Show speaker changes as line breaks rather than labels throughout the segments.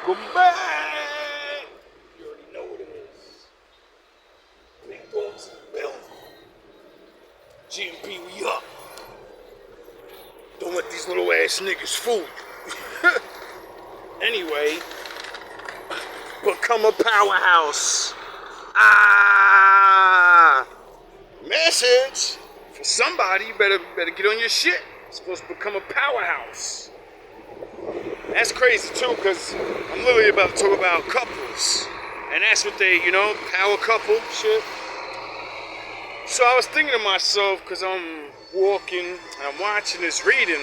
Welcome back! You already know what it is. Big dogs in the building. GMB, we up. Don't let these little ass niggas fool you. Anyway, become a powerhouse. Message for somebody. You better get on your shit. You're supposed to become a powerhouse. That's crazy too, because I'm literally about to talk about couples. And that's what they, power couple shit. So I was thinking to myself, because I'm walking and I'm watching this reading,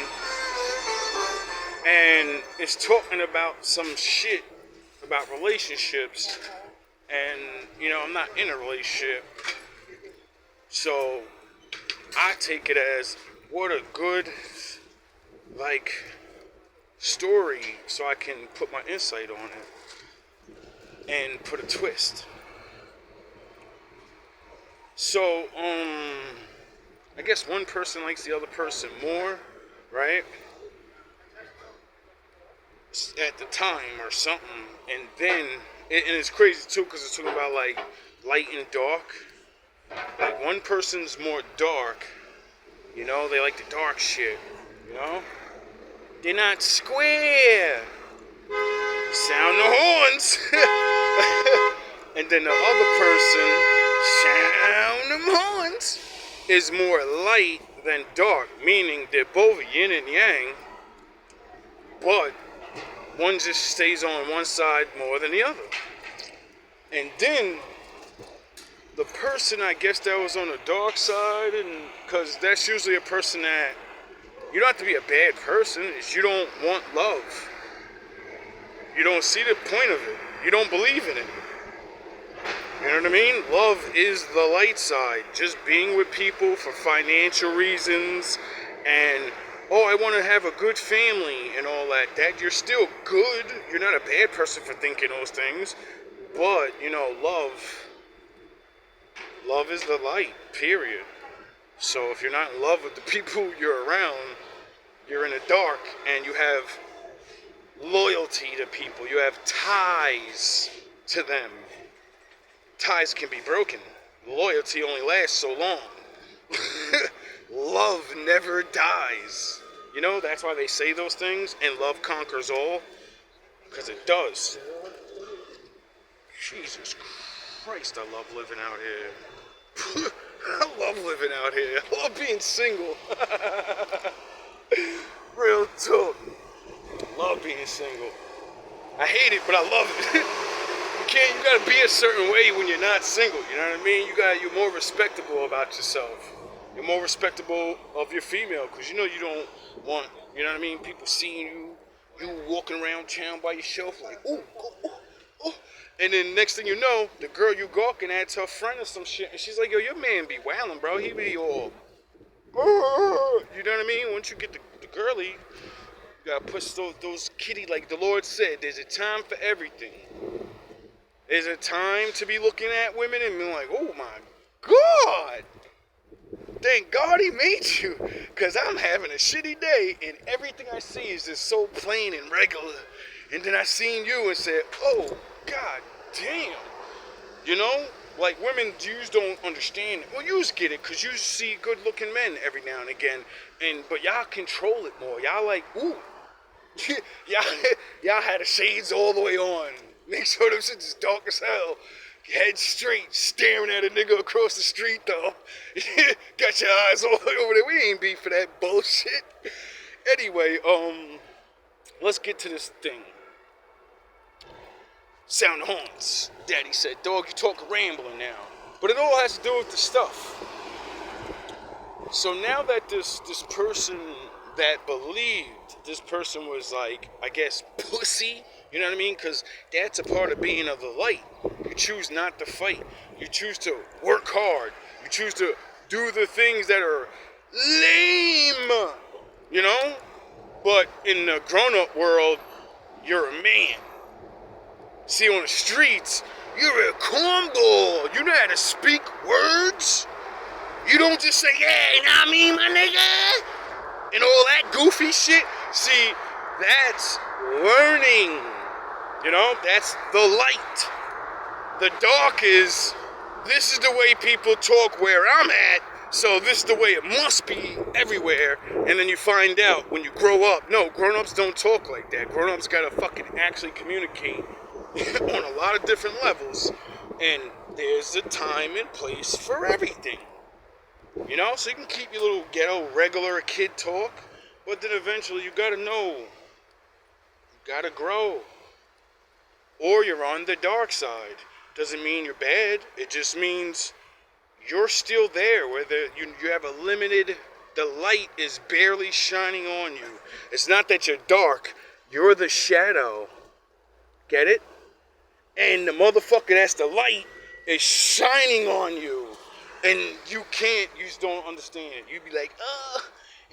and it's talking about some shit about relationships. And, I'm not in a relationship. So I take it as, what a good, story, so I can put my insight on it and put a twist. So, I guess one person likes the other person more, right? At the time or something, and then, and it's crazy too, because it's talking about light and dark. Like one person's more dark, they like the dark shit, They're not square. Sound the horns. And then the other person, sound them horns, is more light than dark, meaning they're both yin and yang, but one just stays on one side more than the other. And then the person, I guess, that was on the dark side, and because that's usually a person that, you don't have to be a bad person, it's you don't want love. You don't see the point of it. You don't believe in it. You know what I mean? Love is the light side. Just being with people for financial reasons and, I want to have a good family and all that. That you're still good. You're not a bad person for thinking those things. But, love is the light, period. So if you're not in love with the people you're around, you're in the dark, and you have loyalty to people. You have ties to them. Ties can be broken. Loyalty only lasts so long. Love never dies. That's why they say those things, and love conquers all, because it does. Jesus Christ, I love living out here. I love living out here. I love being single. Real talk. Love being single. I hate it, but I love it. You gotta be a certain way when you're not single. You know what I mean? You're more respectable about yourself. You're more respectable of your female, because you don't want, people seeing you walking around town by yourself like, ooh. And then next thing you know, the girl you gawking at's her friend or some shit, and she's like, yo, your man be wildin', bro. He be all, you know what I mean? Once you get the girly, you gotta push those kitty, like the Lord said, there's a time for everything. There's a time to be looking at women and being like, oh my God, thank God he made you, because I'm having a shitty day, and everything I see is just so plain and regular. And then I seen you and said, oh, God damn. Women, yous don't understand it. Well, yous get it, because you see good-looking men every now and again, but y'all control it more. Y'all like, ooh. y'all had the shades all the way on. Make sure them shit's dark as hell. Head straight, staring at a nigga across the street, though. Got your eyes all the way over there. We ain't beef for that bullshit. Anyway, let's get to this thing. Sound the horns. Daddy said, dog, you talk rambling now. But it all has to do with the stuff. So now that this person that believed this person was like, I guess, pussy, you know what I mean? Because that's a part of being of the light. You choose not to fight. You choose to work hard. You choose to do the things that are lame, But in the grown-up world, you're a man. See, on the streets, you're a cornball. You know how to speak words? You don't just say, yeah, you know what I mean, my nigga? And all that goofy shit. See, that's learning. You know, that's the light. The dark is, this is the way people talk where I'm at, so this is the way it must be everywhere. And then you find out when you grow up, no, grown-ups don't talk like that. Grown-ups gotta fucking actually communicate on a lot of different levels. And there's a time and place for everything. You know, so you can keep your little ghetto, regular kid talk, but then eventually you gotta know, you gotta grow. Or you're on the dark side. Doesn't mean you're bad. It just means you're still there, where you have a limited, the light is barely shining on you. It's not that you're dark, you're the shadow. Get it? And the motherfucker that's the light is shining on you. And you just don't understand. You be like,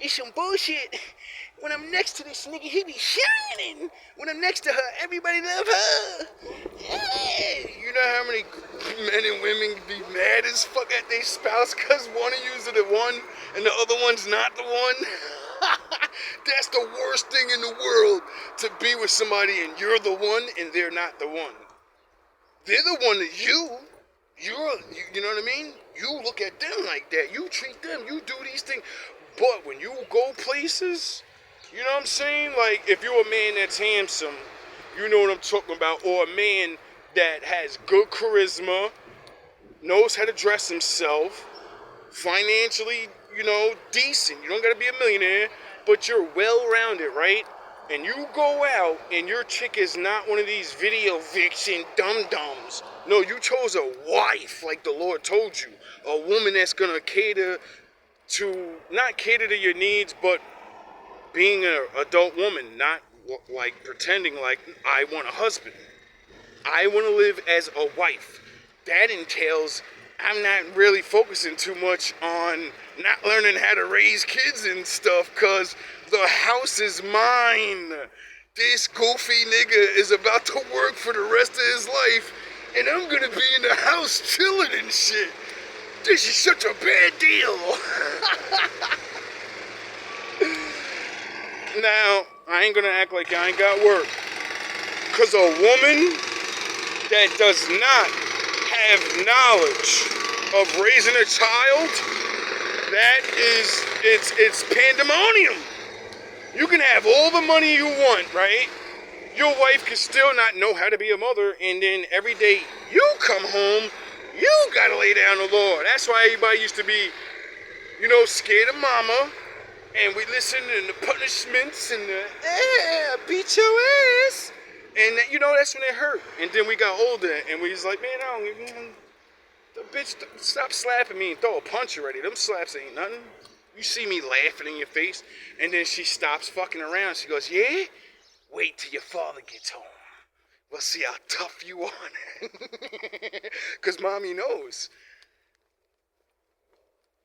it's some bullshit. When I'm next to this nigga, he be shining. When I'm next to her, everybody love her. Yeah. You know how many men and women be mad as fuck at their spouse because one of you's the one and the other one's not the one? That's the worst thing in the world, to be with somebody and you're the one and they're not the one. They're the one that you know what I mean? You look at them like that. You treat them. You do these things. But when you go places, you know what I'm saying? Like, if you're a man that's handsome, you know what I'm talking about. Or a man that has good charisma, knows how to dress himself, financially, you know, decent. You don't got to be a millionaire, but you're well-rounded, right? And you go out and your chick is not one of these video vixen dum-dums. No, you chose a wife, like the Lord told you. A woman that's going to not cater to your needs, but being an adult woman, not like pretending like I want a husband. I want to live as a wife. That entails I'm not really focusing too much on not learning how to raise kids and stuff, because the house is mine. This goofy nigga is about to work for the rest of his life, and I'm gonna be in the house chilling and shit. This is such a bad deal. Now, I ain't gonna act like I ain't got work. Because a woman that does not have knowledge of raising a child, it's pandemonium. You can have all the money you want, right? Your wife can still not know how to be a mother, and then every day you come home, you gotta lay down the law. That's why everybody used to be, you know, scared of mama, and we listened to the punishments and the, beat your ass. And, you know, that's when it hurt. And then we got older, and we was like, man, the bitch, stop slapping me and throw a punch already. Them slaps ain't nothing. You see me laughing in your face. And then she stops fucking around. She goes, yeah? Wait till your father gets home. We'll see how tough you are. Because mommy knows.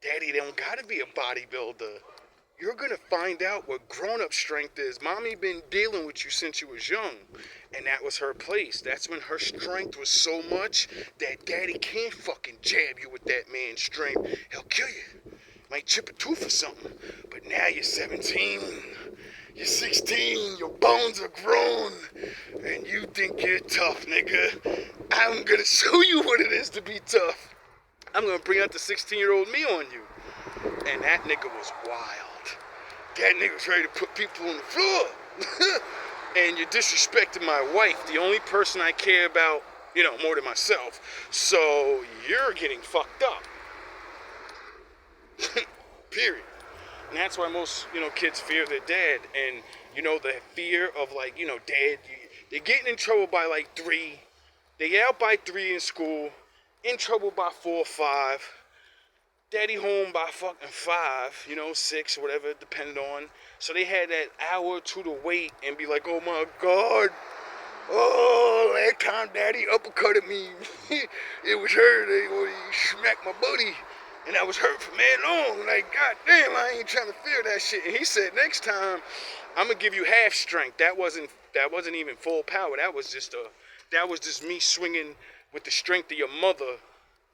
Daddy don't gotta be a bodybuilder. You're gonna find out what grown-up strength is. Mommy been dealing with you since you was young. And that was her place. That's when her strength was so much that daddy can't fucking jab you with that man's strength. He'll kill you. Might chip a tooth or something. But now you're 17. You're 16. Your bones are grown. And you think you're tough, nigga. I'm gonna show you what it is to be tough. I'm gonna bring out the 16-year-old me on you. And that nigga was wild. That nigga was ready to put people on the floor. And you're disrespecting my wife, the only person I care about, you know, more than myself. So you're getting fucked up. Period. And that's why most, you know, kids fear their dad. And, you know, the fear of, like, you know, dad, they're getting in trouble by, like, 3. They get out by 3 in school, in trouble by 4 or 5. Daddy home by fucking 5, you know, 6, whatever, depending on. So they had that hour or 2 to wait and be like, oh my God. Oh, that time daddy uppercutted me. It was hurt. He smacked my booty. And I was hurt for mad long. Like, God damn, I ain't trying to feel that shit. And he said, next time, I'm gonna give you half strength. That wasn't even full power. That was just me swinging with the strength of your mother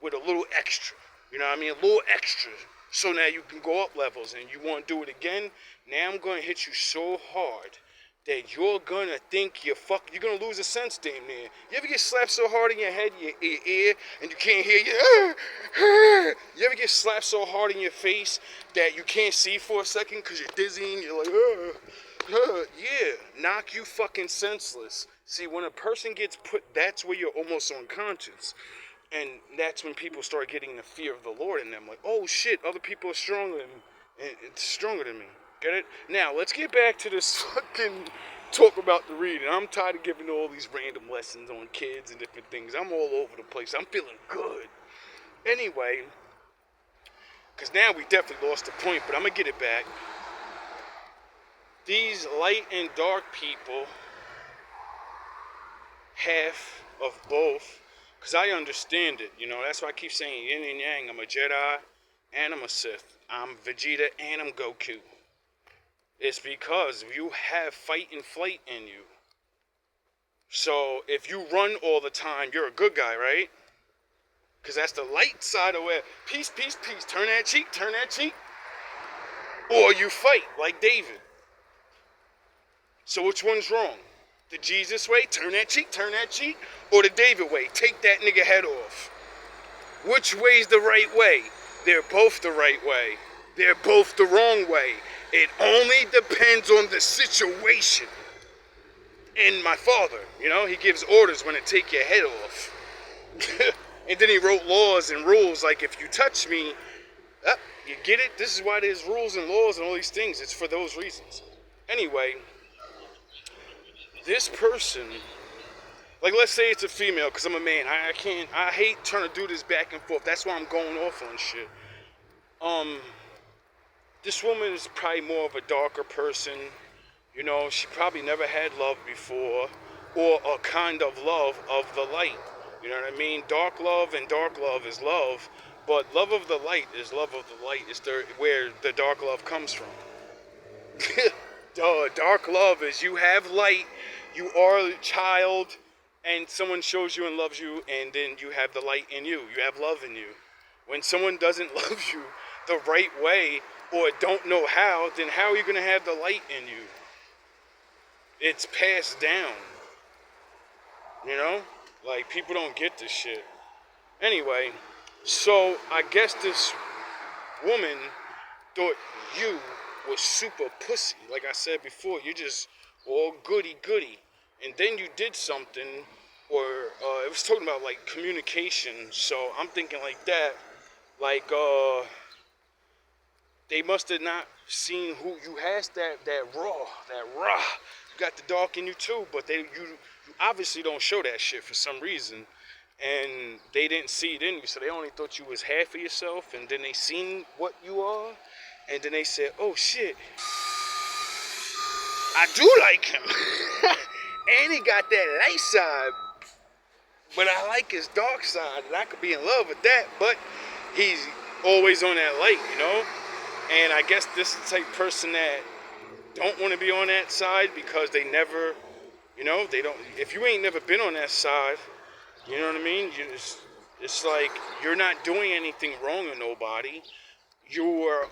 with a little extra. You know what I mean? A little extra. So now you can go up levels, and you want to do it again? Now I'm going to hit you so hard that you're gonna think you're gonna lose a sense damn near. You ever get slapped so hard in your head, your ear, and you can't hear you? You ever get slapped so hard in your face that you can't see for a second because you're dizzy and you're like, yeah, knock you fucking senseless. See, when a person gets put, that's where you're almost unconscious. And that's when people start getting the fear of the Lord in them. Like, oh shit, other people are stronger than me. And it's stronger than me. Get it? Now, let's get back to this fucking talk about the reading. I'm tired of giving all these random lessons on kids and different things. I'm all over the place. I'm feeling good. Anyway, because now we definitely lost the point, but I'm going to get it back. These light and dark people, half of both, because I understand it, you know, that's why I keep saying yin and yang. I'm a Jedi and I'm a Sith. I'm Vegeta and I'm Goku. It's because you have fight and flight in you. So if you run all the time, you're a good guy, right? Because that's the light side of where, peace, peace, peace, turn that cheek, turn that cheek. Or you fight like David. So which one's wrong? The Jesus way, turn that cheek, or the David way, take that nigga head off? Which way's the right way? They're both the right way. They're both the wrong way. It only depends on the situation. And my father, you know, he gives orders when to take your head off. And then he wrote laws and rules like, if you touch me, you get it? This is why there's rules and laws and all these things. It's for those reasons. Anyway, this person, like let's say it's a female, because I'm a man. I hate trying to do this back and forth. That's why I'm going off on shit. This woman is probably more of a darker person. You know, she probably never had love before, or a kind of love of the light. You know what I mean? Dark love and dark love is love, but love of the light is love of the light. Is where the dark love comes from. Dark love is you have light, you are a child, and someone shows you and loves you, and then you have the light in you. You have love in you. When someone doesn't love you the right way, or don't know how, then how are you going to have the light in you? It's passed down. You know? Like, people don't get this shit. Anyway, so I guess this woman thought you was super pussy. Like I said before, you're just all goody-goody. And then you did something, or it was talking about, like, communication. So I'm thinking like that. Like, they must have not seen who you has that raw. You got the dark in you too, but you obviously don't show that shit for some reason. And they didn't see it in you, so they only thought you was half of yourself, and then they seen what you are, and then they said, oh shit, I do like him. And he got that light side, but I like his dark side, and I could be in love with that, but he's always on that light, you know? And I guess this is the type of person that don't want to be on that side because they never, you know, they don't, if you ain't never been on that side, you know what I mean? It's like you're not doing anything wrong to nobody. You're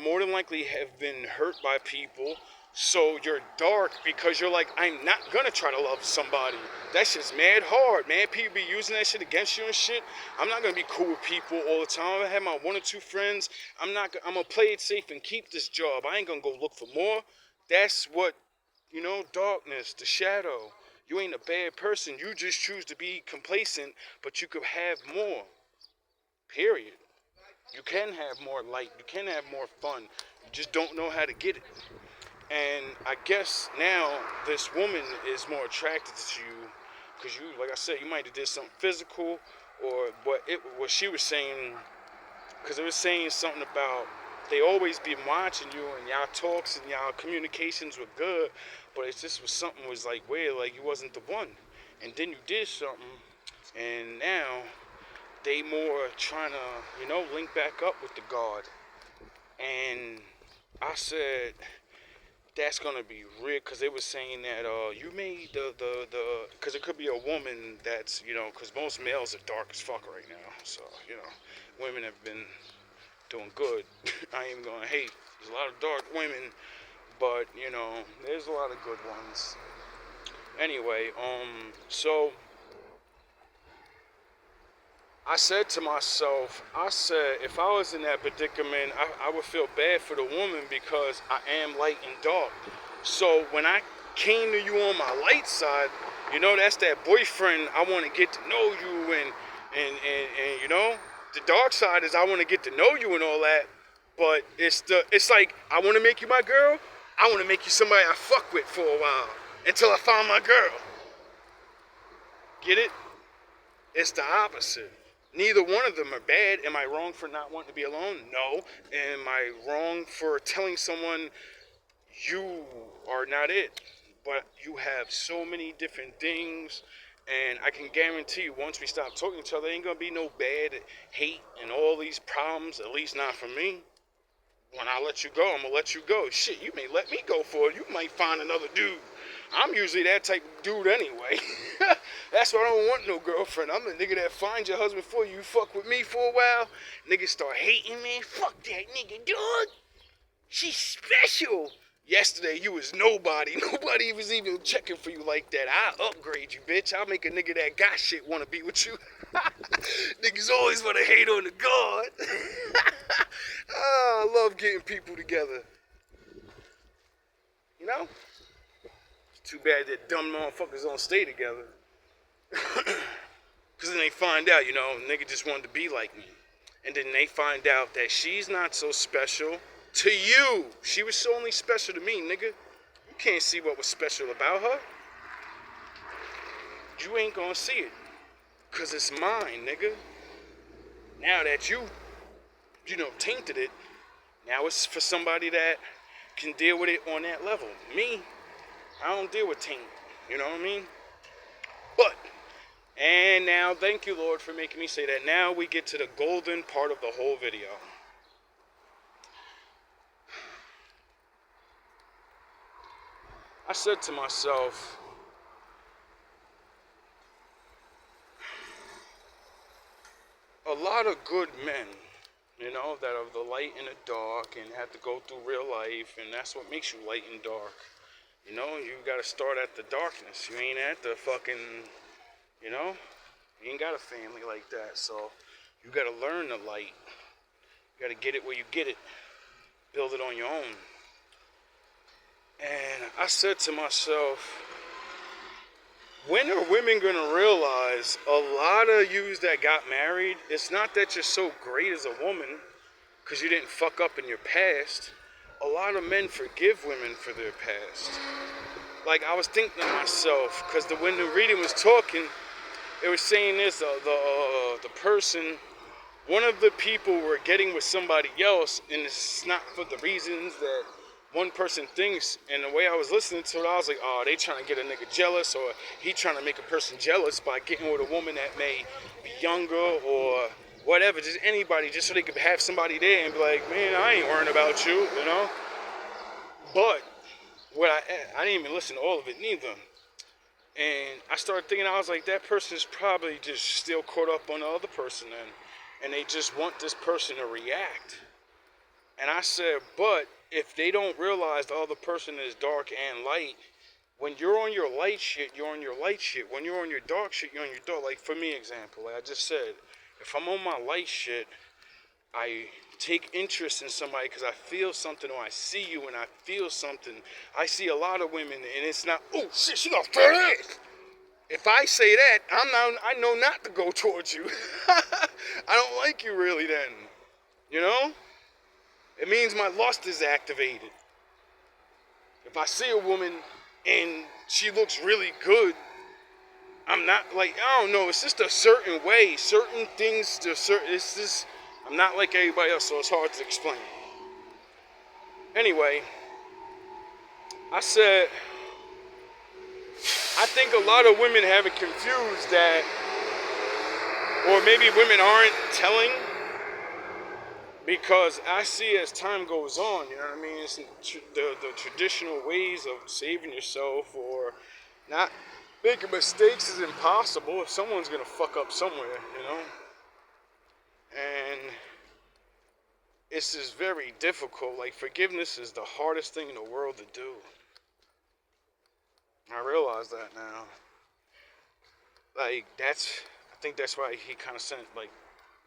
more than likely have been hurt by people. So you're dark because you're like, I'm not gonna try to love somebody. That shit's mad hard, man. People be using that shit against you and shit. I'm not gonna be cool with people all the time. I have my 1 or 2 friends. I'm gonna play it safe and keep this job. I ain't gonna go look for more. That's what, you know, darkness, the shadow. You ain't a bad person. You just choose to be complacent, but you could have more. Period. You can have more light. You can have more fun. You just don't know how to get it. And I guess now this woman is more attracted to you because you, like I said, you might have did something physical, or what she was saying, because it was saying something about they always be watching you and y'all talks and y'all communications were good, but it just was something was like weird, like you wasn't the one. And then you did something, and now they more trying to, you know, link back up with the God. And I said, that's gonna be real, because they were saying that you made the because it could be a woman that's, you know, because most males are dark as fuck right now, so, you know, women have been doing good. I ain't even gonna hate. There's a lot of dark women, but there's a lot of good ones. Anyway, so I said to myself, if I was in that predicament, I would feel bad for the woman because I am light and dark. So when I came to you on my light side, that's that boyfriend. I want to get to know you, and the dark side is I want to get to know you and all that. But it's like I want to make you my girl. I want to make you somebody I fuck with for a while until I find my girl. Get it? It's the opposite. Neither one of them are bad. Am I wrong for not wanting to be alone? No. Am I wrong for telling someone you are not it? But you have so many different things, and I can guarantee you once we stop talking to each other, ain't gonna be no bad hate and all these problems, at least not for me. When I let you go, I'm gonna let you go. Shit, you may let me go for it. You might find another dude. I'm usually that type of dude anyway. That's why I don't want no girlfriend. I'm the nigga that finds your husband for you. You fuck with me for a while, niggas start hating me. Fuck that nigga, dog. She's special. Yesterday, you was nobody. Nobody was even checking for you like that. I'll upgrade you, bitch. I'll make a nigga that got shit want to be with you. Niggas always want to hate on the God. I love getting people together. It's too bad that dumb motherfuckers don't stay together. Because then they find out, nigga just wanted to be like me. And then they find out that she's not so special to you. She was only special to me, nigga. You can't see what was special about her. You ain't gonna see it. Because it's mine, nigga. Now that you tainted it, now it's for somebody that can deal with it on that level. Me, I don't deal with taint. You know what I mean? And now, thank you, Lord, for making me say that. Now we get to the golden part of the whole video. I said to myself, a lot of good men, that are the light and the dark and have to go through real life, and that's what makes you light and dark. You gotta start at the darkness. You ain't at the fucking, you ain't got a family like that. So you gotta learn the light. You gotta get it where you get it. Build it on your own. And I said to myself, when are women gonna realize a lot of yous that got married, it's not that you're so great as a woman because you didn't fuck up in your past. A lot of men forgive women for their past. Like, I was thinking to myself, because when the reading was talking, it was saying this, the person, one of the people were getting with somebody else, and it's not for the reasons that one person thinks. And the way I was listening to it, I was like, oh, they trying to get a nigga jealous, or he trying to make a person jealous by getting with a woman that may be younger or whatever, just anybody, just so they could have somebody there and be like, man, I ain't worrying about you, But I didn't even listen to all of it neither. And I started thinking, I was like, that person is probably just still caught up on the other person, and they just want this person to react. And I said, but if they don't realize the other person is dark and light, when you're on your light shit, you're on your light shit. When you're on your dark shit, you're on your dark. Like, for me, example, like I just said, if I'm on my light shit, I take interest in somebody because I feel something, or I see you and I feel something. I see a lot of women, and it's not, oh shit, she got fat ass. If I say that, I know not to go towards you. I don't like you really then. It means my lust is activated. If I see a woman and she looks really good, I'm not like, I don't know, it's just a certain way, certain things, it's just, I'm not like everybody else, so it's hard to explain. Anyway, I said, I think a lot of women have it confused that, or maybe women aren't telling, because I see as time goes on, you know what I mean, it's the traditional ways of saving yourself or not making mistakes is impossible if someone's gonna fuck up somewhere, And it's just very difficult. Like, forgiveness is the hardest thing in the world to do. I realize that now. Like, I think that's why he kind of sent, like,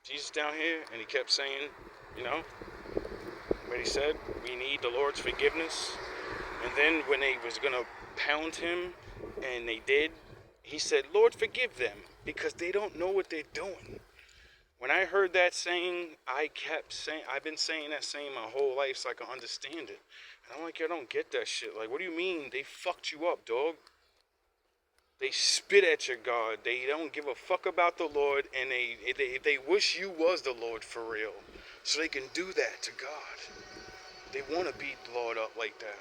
Jesus down here, and he kept saying, you know, what he said, we need the Lord's forgiveness. And then when they was going to pound him, and they did, he said, Lord, forgive them, because they don't know what they're doing. When I heard that saying, I've been saying that saying my whole life so I can understand it. And I'm like, I don't get that shit. Like, what do you mean? They fucked you up, dog. They spit at your God. They don't give a fuck about the Lord, and they wish you was the Lord for real, so they can do that to God. They want to beat the Lord up like that.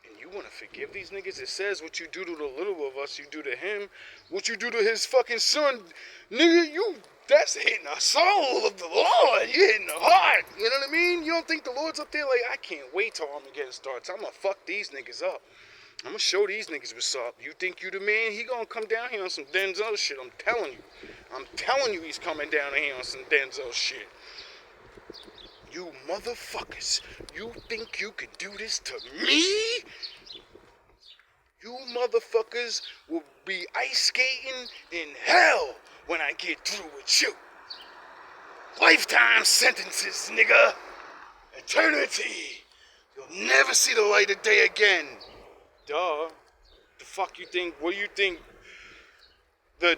And you want to forgive these niggas? It says what you do to the little of us, you do to him. What you do to his fucking son, nigga, that's hitting the soul of the Lord. You hitting the heart. You know what I mean? You don't think the Lord's up there? Like, I can't wait till Armageddon starts. I'm gonna fuck these niggas up. I'm gonna show these niggas what's up. You think you the man? He gonna come down here on some Denzel shit. I'm telling you. I'm telling you he's coming down here on some Denzel shit. You motherfuckers. You think you could do this to me? You motherfuckers will be ice skating in hell when I get through with you. Lifetime sentences, nigga. Eternity. You'll never see the light of day again. Duh. The fuck you think? What do you think? The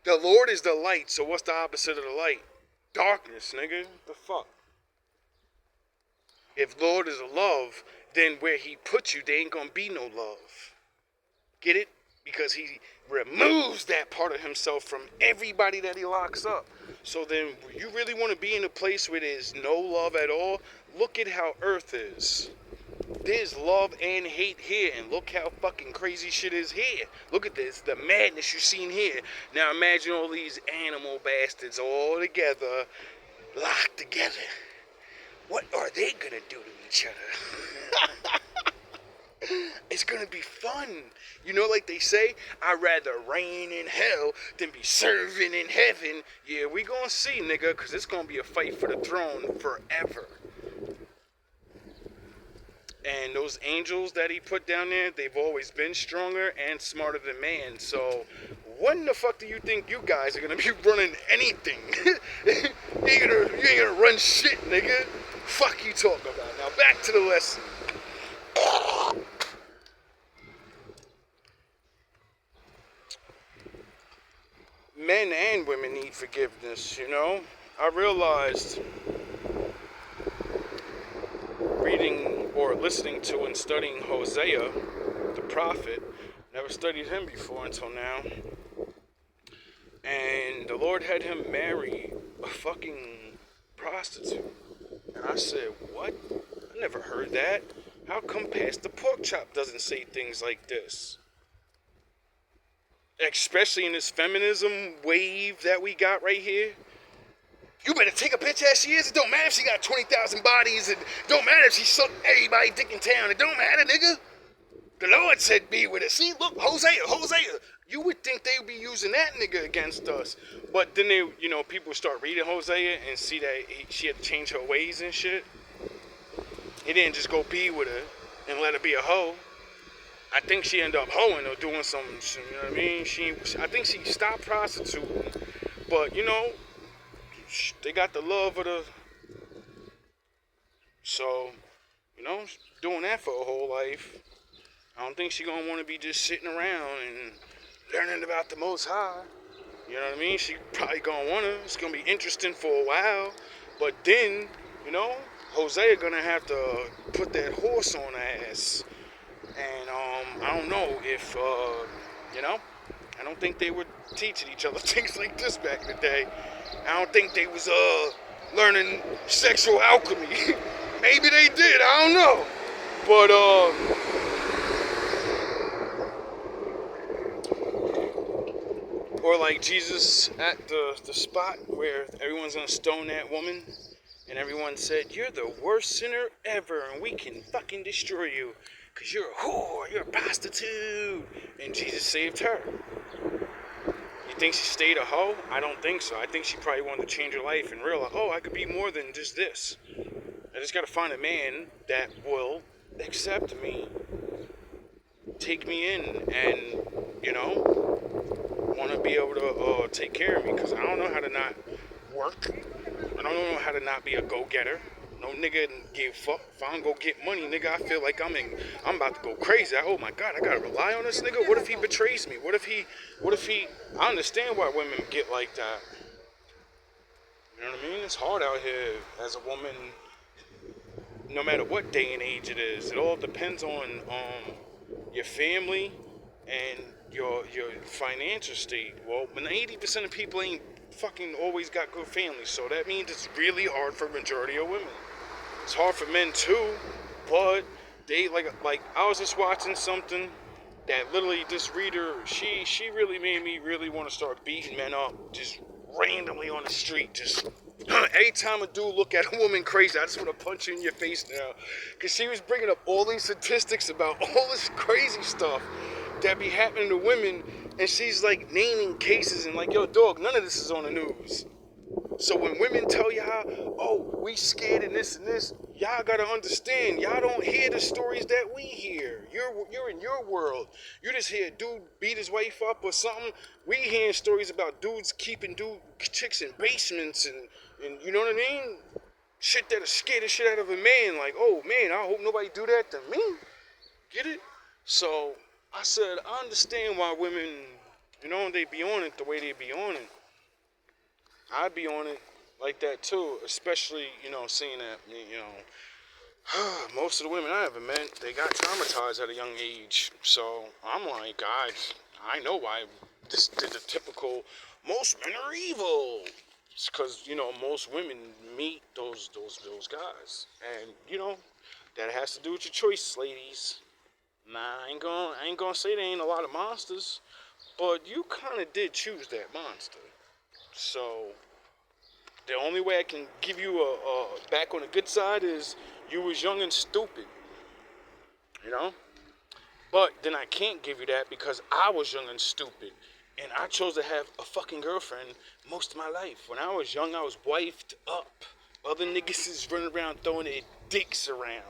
Lord is the light, so what's the opposite of the light? Darkness, nigga. The fuck? If Lord is love, then where he put you, there ain't gonna be no love. Get it? Because he removes that part of himself from everybody that he locks up. So then, you really want to be in a place where there's no love at all? Look at how Earth is. There's love and hate here, and look how fucking crazy shit is here. Look at this, the madness you're seeing here. Now imagine all these animal bastards all together, locked together. What are they gonna do to each other? It's gonna be fun. You know, like they say, I'd rather reign in hell than be serving in heaven. Yeah, we gonna see, nigga, because it's gonna be a fight for the throne forever. And those angels that he put down there, they've always been stronger and smarter than man. So when the fuck do you think you guys are gonna be running anything? you ain't gonna run shit, nigga. Fuck you talking about. Now back to the lesson. Men and women need forgiveness, you know? I realized reading or listening to and studying Hosea, the prophet, never studied him before until now. And the Lord had him marry a fucking prostitute. And I said, what? I never heard that. How come Pastor Porkchop doesn't say things like this? Especially in this feminism wave that we got right here. You better take a bitch as she is. It don't matter if she got 20,000 bodies. It don't matter if she sucked everybody dick in town. It don't matter, nigga. The Lord said be with her. See, look, Hosea. You would think they would be using that nigga against us. But then they, you know, people start reading Hosea and see that she had to change her ways and shit. He didn't just go be with her and let her be a hoe. I think she ended up hoeing or doing something, you know what I mean? I think she stopped prostituting. But, you know, they got the love of the... So, you know, doing that for her whole life. I don't think she gonna want to be just sitting around and learning about the Most High. You know what I mean? She probably gonna want to. It's gonna be interesting for a while. But then, you know, Hosea gonna have to put that horse on her ass. And I don't know if, you know, I don't think they were teaching each other things like this back in the day. I don't think they was learning sexual alchemy. Maybe they did, I don't know. But or like Jesus at the spot where everyone's gonna stone that woman, and everyone said, you're the worst sinner ever, and we can fucking destroy you. Because you're a whore, you're a prostitute. And Jesus saved her. You think she stayed a hoe? I don't think so. I think she probably wanted to change her life and realize, oh, I could be more than just this. I just gotta find a man that will accept me, take me in, and, you know, want to be able to take care of me, because I don't know how to not work. I don't know how to not be a go-getter. No nigga give fuck. If I don't go get money, nigga, I feel like I'm about to go crazy. Oh my God, I gotta rely on this nigga. What if he betrays me? What if he, I understand why women get like that. You know what I mean? It's hard out here as a woman, no matter what day and age it is. It all depends on your family and your financial state. Well, when 80% of people ain't fucking always got good families, so that means it's really hard for majority of women. It's hard for men too, but they like I was just watching something that literally this reader, she really made me really want to start beating men up just randomly on the street. Just every time a dude look at a woman crazy, I just want to punch you in your face now, because she was bringing up all these statistics about all this crazy stuff that be happening to women, and she's like naming cases and like, yo dog, none of this is on the news. So when women tell y'all, oh, we scared and this, y'all gotta understand, y'all don't hear the stories that we hear. You're in your world. You just hear a dude beat his wife up or something. We hearing stories about dudes keeping chicks in basements and you know what I mean? Shit that'll scare the shit out of a man. Like, oh man, I hope nobody do that to me. Get it? So I said, I understand why women, you know, they be on it the way they be on it. I'd be on it like that too, especially, you know, seeing that, you know, most of the women I ever met, they got traumatized at a young age. So I'm like, guys, I know why this did the typical, most men are evil. It's because, you know, most women meet those guys. And, you know, that has to do with your choices, ladies. Nah, I ain't gonna say there ain't a lot of monsters, but you kind of did choose that monster. So the only way I can give you a back on the good side is you was young and stupid, you know? But then I can't give you that because I was young and stupid, and I chose to have a fucking girlfriend most of my life. When I was young, I was wifed up. Other niggas is running around throwing their dicks around.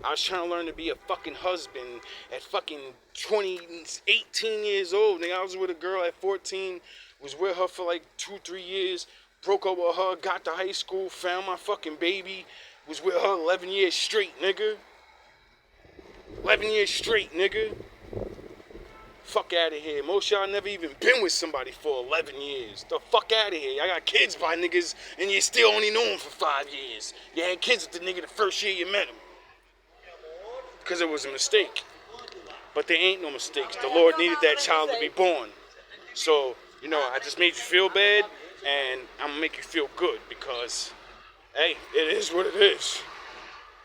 I was trying to learn to be a fucking husband at fucking 18 years old. Nigga, I was with a girl at 14, was with her for like 2-3 years, broke up with her, got to high school, found my fucking baby, was with her 11 years straight, nigga. 11 years straight, nigga. Fuck out of here. Most y'all never even been with somebody for 11 years. The fuck out of here. I got kids by niggas, and you still only know them for 5 years. You had kids with the nigga the first year you met him. Because it was a mistake. But there ain't no mistakes. The Lord needed that child to be born. So, you know, I just made you feel bad, and I'm going to make you feel good because, hey, it is what it is.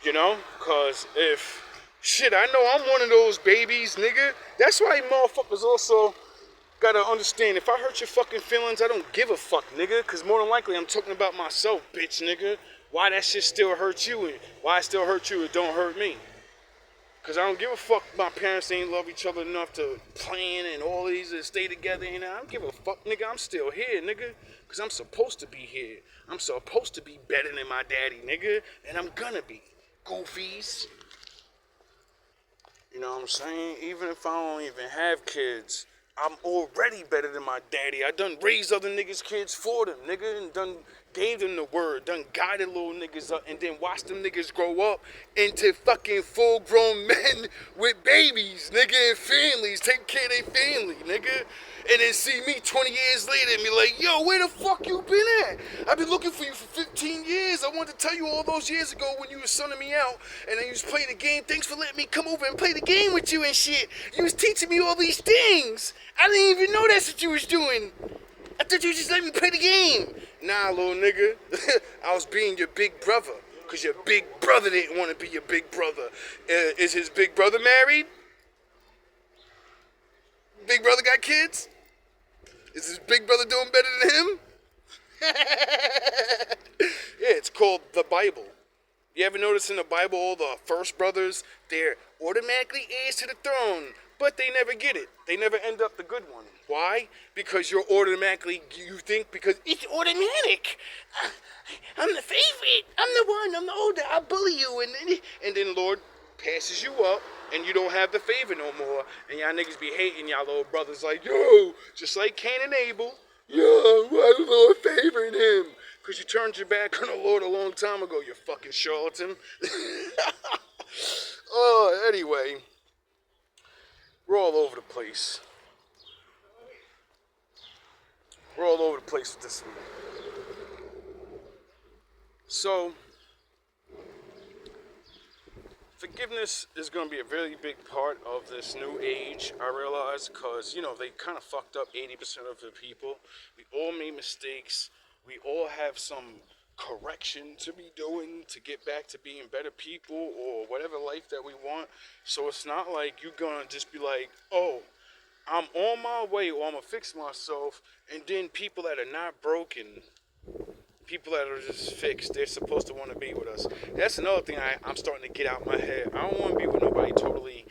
You know? Because if, shit, I know I'm one of those babies, nigga. That's why motherfuckers also got to understand, if I hurt your fucking feelings, I don't give a fuck, nigga. Because more than likely, I'm talking about myself, bitch, nigga. Why that shit still hurt you, and why it still hurt you, it don't hurt me. Because I don't give a fuck my parents ain't love each other enough to plan and all these and stay together. And I don't give a fuck, nigga. I'm still here, nigga. Because I'm supposed to be here. I'm supposed to be better than my daddy, nigga. And I'm gonna be. Goofies. You know what I'm saying? Even if I don't even have kids, I'm already better than my daddy. I done raised other niggas' kids for them, nigga. And done gave them the word, done guided little niggas up, and then watched them niggas grow up into fucking full-grown men with babies, nigga, and families, take care of their family, nigga. And then see me 20 years later and be like, yo, where the fuck you been at? I've been looking for you for 15 years. I wanted to tell you all those years ago when you was sunning me out and then you was playing the game. Thanks for letting me come over and play the game with you and shit. You was teaching me all these things. I didn't even know that's what you was doing. I thought you just let me play the game. Nah, little nigga. I was being your big brother. Because your big brother didn't want to be your big brother. Is his big brother married? Big brother got kids? Is his big brother doing better than him? Yeah, it's called the Bible. You ever notice in the Bible all the first brothers, they're automatically heirs to the throne. But they never get it. They never end up the good one. Why? Because you're automatically, you think because it's automatic. I'm the favorite. I'm the one. I'm the older. I'll bully you. And then Lord passes you up and you don't have the favor no more. And y'all niggas be hating y'all little brothers like, yo, just like Cain and Abel. Yo, why the Lord favoring him? Because you turned your back on the Lord a long time ago, you fucking charlatan. Oh, anyway. We're all over the place. We're all over the place with this one. So, forgiveness is going to be a very big part of this new age, I realize, because, you know, they kind of fucked up 80% of the people. We all made mistakes. We all have some correction to be doing to get back to being better people or whatever life that we want. So it's not like you're gonna just be like, oh, I'm on my way or I'm gonna fix myself, and then people that are not broken, people that are just fixed, they're supposed to want to be with us. That's another thing I'm starting to get out my head. I don't want to be with nobody totally,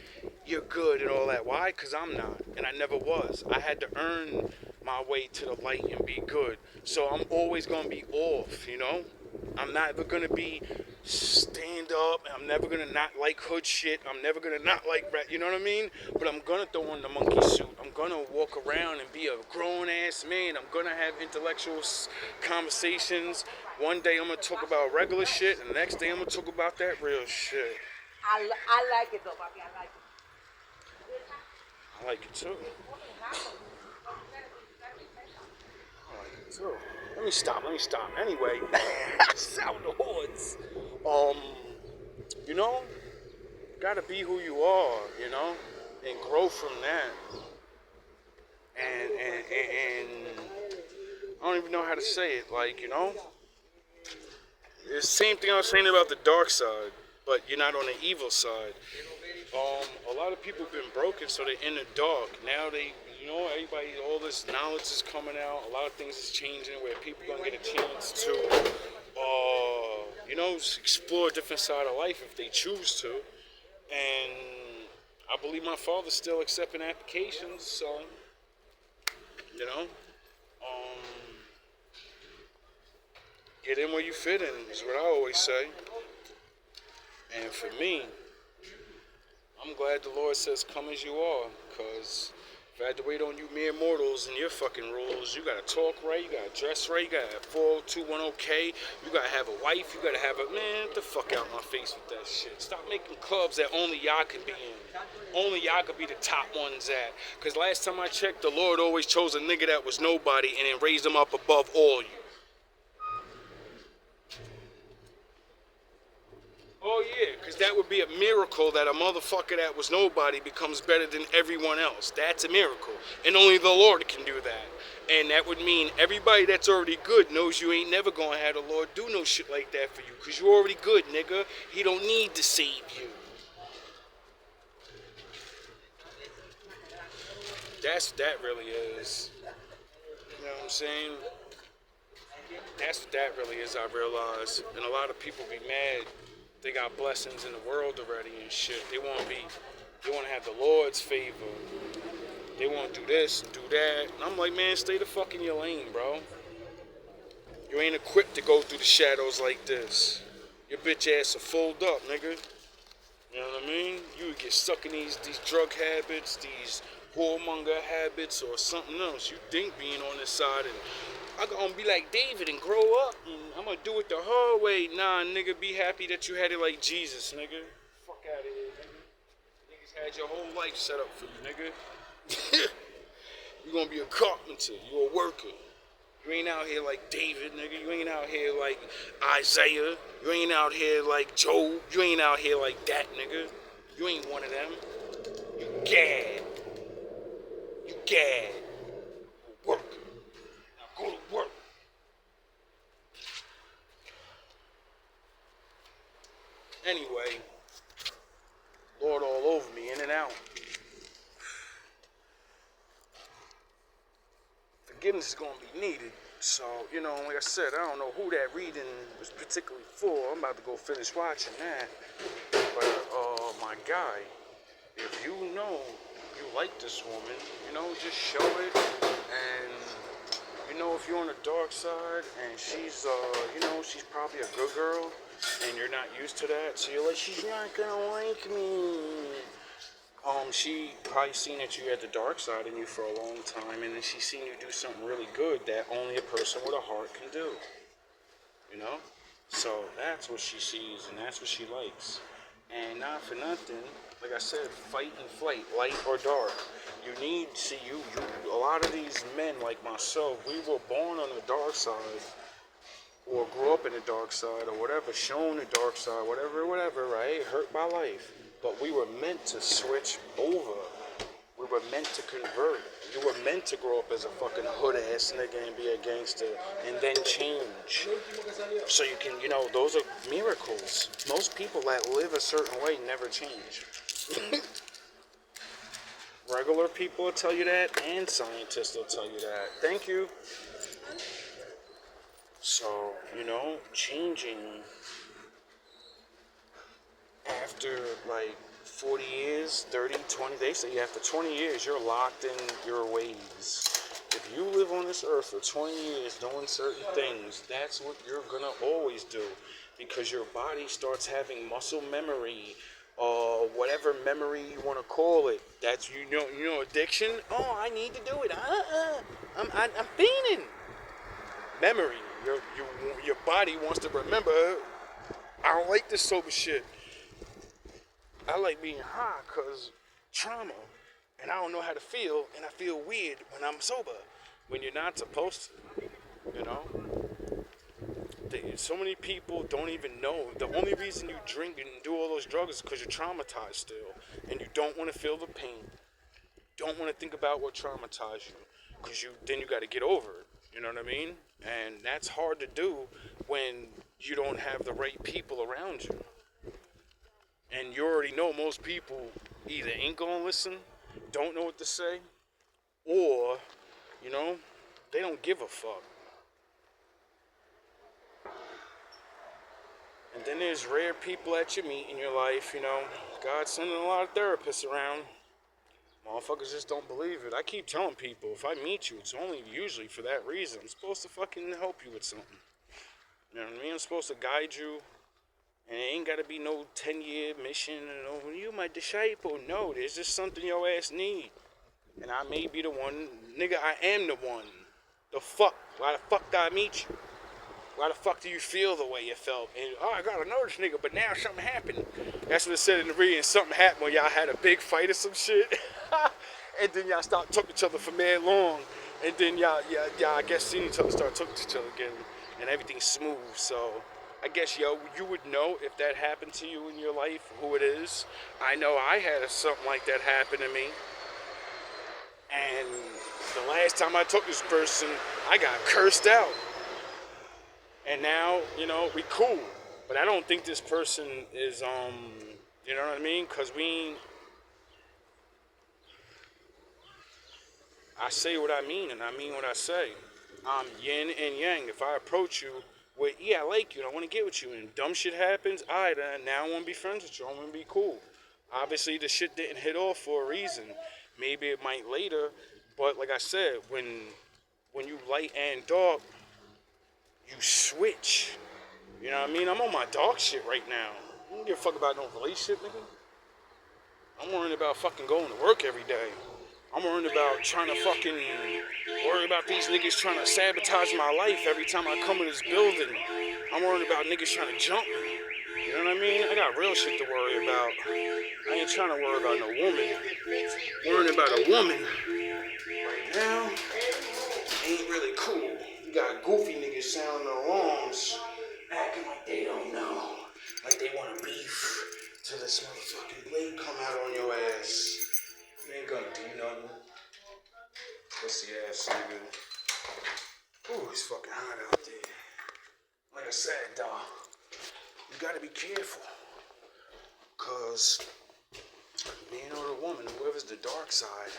you're good and all that. Why? Because I'm not, and I never was. I had to earn my way to the light and be good. So I'm always going to be off, you know? I'm never going to be stand up. I'm never going to not like hood shit. I'm never going to not like rap, you know what I mean? But I'm going to throw on the monkey suit. I'm going to walk around and be a grown-ass man. I'm going to have intellectual conversations. One day I'm going to talk about regular shit, and the next day I'm going to talk about that real shit.
I like it, though, Bobby. I like it.
I like it, too. So, let me stop. Anyway, sound the horns. You know, gotta be who you are, you know, and grow from that. And I don't even know how to say it. Like, you know, it's the same thing I was saying about the dark side, but you're not on the evil side. A lot of people have been broken, so they're in the dark. Now you know, everybody, all this knowledge is coming out. A lot of things is changing where people are going to get a chance to, you know, explore a different side of life if they choose to. And I believe my father's still accepting applications, so, you know, get in where you fit in is what I always say. And for me, I'm glad the Lord says, come as you are, because if I had to wait on you mere mortals and your fucking rules, you gotta talk right, you gotta dress right, you gotta have 40210K, you gotta have a wife, you gotta have a, man, get the fuck out my face with that shit. Stop making clubs that only y'all can be in. Only y'all could be the top ones at. Because last time I checked, the Lord always chose a nigga that was nobody and then raised him up above all you. Oh yeah, because that would be a miracle that a motherfucker that was nobody becomes better than everyone else. That's a miracle. And only the Lord can do that. And that would mean everybody that's already good knows you ain't never gonna have the Lord do no shit like that for you. Because you're already good, nigga. He don't need to save you. That's what that really is. You know what I'm saying? That's what that really is, I realize. And a lot of people be mad. They got blessings in the world already and shit. They want to have the Lord's favor. They want to do this and do that. And I'm like, man, stay the fuck in your lane, bro. You ain't equipped to go through the shadows like this. Your bitch ass will fold up, nigga. You know what I mean? You would get stuck in these drug habits, these whoremonger habits, or something else. You think being on this side and I'm gonna be like David and grow up and I'm gonna do it the hard way. Nah, nigga, be happy that you had it like Jesus, nigga. Fuck out of here, nigga. Niggas had your whole life set up for you, nigga. You gonna be a carpenter, you a worker. You ain't out here like David, nigga. You ain't out here like Isaiah. You ain't out here like Job. You ain't out here like that, nigga. You ain't one of them. You Gad. You Gad. Worker. Go to work. Anyway, Lord all over me, in and out. Forgiveness is going to be needed. So, you know, like I said, I don't know who that reading was particularly for. I'm about to go finish watching that. But, my guy, if you know you like this woman, you know, just show it. And, you know, if you're on the dark side and she's, you know, she's probably a good girl and you're not used to that, so you're like, she's not gonna like me. She probably seen that you had the dark side in you for a long time, and then she's seen you do something really good that only a person with a heart can do. You know? So that's what she sees, and that's what she likes. And not for nothing, like I said, fight and flight, light or dark. You need, see, a lot of these men like myself, we were born on the dark side, or grew up in the dark side, or whatever, shown the dark side, whatever, right? Hurt by life. But we were meant to switch over. We were meant to convert. You were meant to grow up as a fucking hood-ass nigga and be a gangster and then change. So you can, you know, those are miracles. Most people that live a certain way never change. Regular people will tell you that, and scientists will tell you that. Thank you. So, you know, changing after like 40 years, 30, 20, they say after 20 years, you're locked in your ways. If you live on this earth for 20 years doing certain things, that's what you're gonna always do, because your body starts having muscle memory, whatever memory you want to call it. That's, you know, addiction. Oh, I need to do it. I'm fiending. Memory. Your body wants to remember. I don't like this sober shit. I like being high because trauma, and I don't know how to feel, and I feel weird when I'm sober, when you're not supposed to, you know? So many people don't even know. The only reason you drink and do all those drugs is because you're traumatized still, and you don't want to feel the pain. Don't want to think about what traumatized you, because then you got to get over it, you know what I mean? And that's hard to do when you don't have the right people around you. And you already know most people either ain't gonna listen, don't know what to say, or, you know, they don't give a fuck. And then there's rare people that you meet in your life, you know. God's sending a lot of therapists around. Motherfuckers just don't believe it. I keep telling people, if I meet you, it's only usually for that reason. I'm supposed to fucking help you with something. You know what I mean? I'm supposed to guide you. And it ain't gotta be no 10-year mission, and oh, you my disciple. No, there's just something your ass need. And I may be the one. Nigga, I am the one. The fuck? Why the fuck did I meet you? Why the fuck do you feel the way you felt? And, oh, I gotta know this nigga, but now something happened. That's what it said in the reading. Something happened when y'all had a big fight or some shit. And then y'all stopped talking to each other for mad long. And then y'all I guess seen each other, start talking to each other again. And everything's smooth, so... I guess, you would know if that happened to you in your life, who it is. I know I had something like that happen to me. And the last time I took this person, I got cursed out. And now, you know, we cool. But I don't think this person is, you know what I mean? Because I say what I mean, and I mean what I say. I'm yin and yang. If I approach you, well, yeah, I like you, and I want to get with you, and dumb shit happens, alright, now I want to be friends with you, I want to be cool. Obviously, the shit didn't hit off for a reason. Maybe it might later, but like I said, when you light and dark, you switch. You know what I mean? I'm on my dark shit right now. I don't give a fuck about no relationship, nigga. I'm worrying about fucking going to work every day. I'm worried about trying to fucking worry about these niggas trying to sabotage my life every time I come in this building. I'm worried about niggas trying to jump me. You know what I mean? I got real shit to worry about. I ain't trying to worry about no woman. Worrying about a woman right now ain't really cool. You got goofy niggas sounding alarms, acting like they don't know, like they want to beef till this motherfucking blade come out on your ass. You ain't gonna do nothing. Pussy ass nigga. Ooh, it's fucking hot out there. Like I said, dawg, you gotta be careful. Cause man or the woman, whoever's the dark side,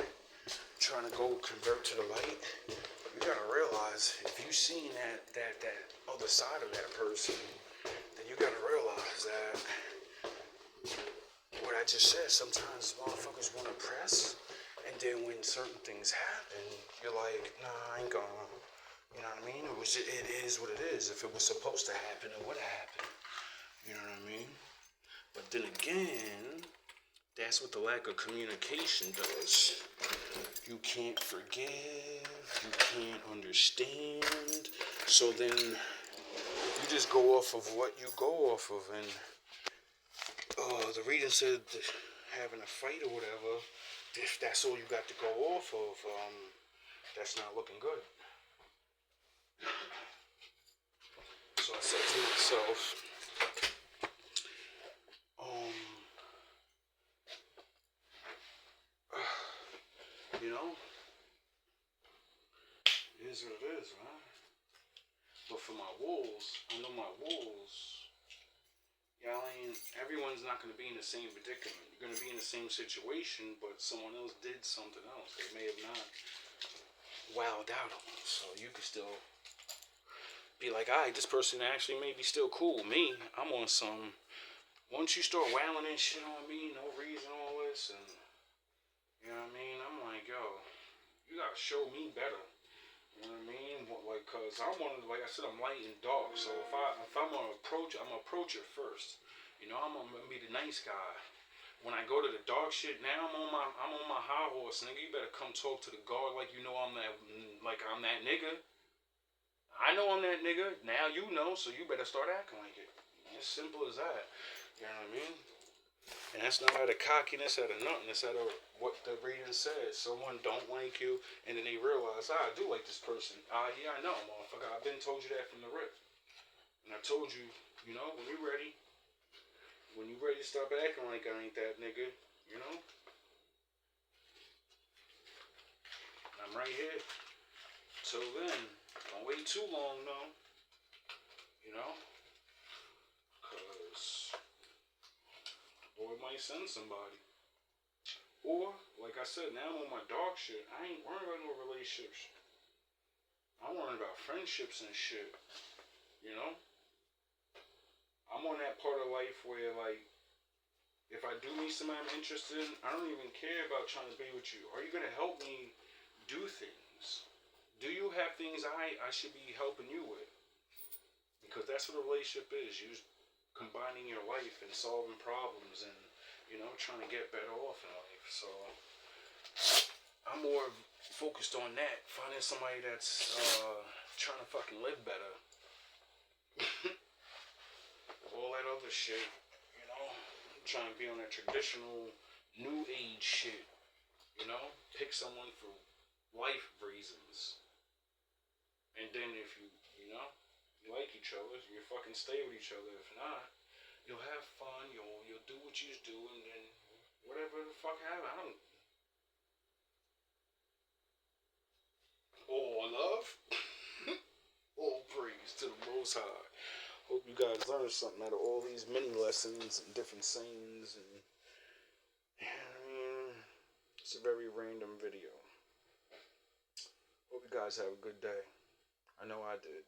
trying to go convert to the light, you gotta realize if you seen that other side of that person, then you gotta realize that what I just said, sometimes motherfuckers want to press, and And then when certain things happen, you're like, nah, I ain't gonna. You know what I mean? It is what it is. If it was supposed to happen, it would have happened. You know what I mean? But then again, that's what the lack of communication does. You can't forgive. You can't understand. So then you just go off of what you go off of. And the reading said having a fight or whatever, if that's all you got to go off of, that's not looking good. So I said to myself, you know, it is what it is, man. But for my wolves, I know my wolves, y'all ain't, everyone's not going to be in the same predicament. You're going to be in the same situation, but someone else did something else. They may have not wowed out on them. So you could still be like, all right, this person actually may be still cool. Me, I'm on some, once you start wowing and shit on me, no reason, all this, and, you know what I mean? I'm like, yo, you got to show me better. You know what I mean? Like, cause I'm one of the, like I said, I'm light and dark. So if I'm gonna approach, I'm gonna approach it first. You know, I'm gonna be the nice guy. When I go to the dark shit, now I'm on my high horse, nigga. You better come talk to the guard like you know I'm that nigga. I know I'm that nigga. Now you know, so you better start acting like it. As simple as that. You know what I mean? And that's not out of cockiness, out of nothing. It's out of what the reading says. Someone don't like you, and then they realize, I do like this person. Yeah, I know, motherfucker. I've been told you that from the rip. And I told you, you know, when you're ready to stop acting like I ain't that nigga, you know? I'm right here. Till then, don't wait too long, though. You know? Because boy might send somebody. Or, like I said, now I'm on my dog shit. I ain't worrying about no relationships. I'm worrying about friendships and shit. You know? I'm on that part of life where, like, if I do meet somebody I'm interested in, I don't even care about trying to be with you. Are you going to help me do things? Do you have things I should be helping you with? Because that's what a relationship is. You're combining your life and solving problems and, you know, trying to get better off in life. So I'm more focused on that. Finding somebody that's trying to fucking live better. All that other shit, you know. I'm trying to be on that traditional new age shit. You know? Pick someone for life reasons. And then if you know, you like each other, you fucking stay with each other. If not, you'll have fun, you'll do what you do, and then whatever the fuck happens, I don't. All love, all praise to the Most High. Hope you guys learned something out of all these mini lessons and different sayings, and I mean, it's a very random video. Hope you guys have a good day. I know I did.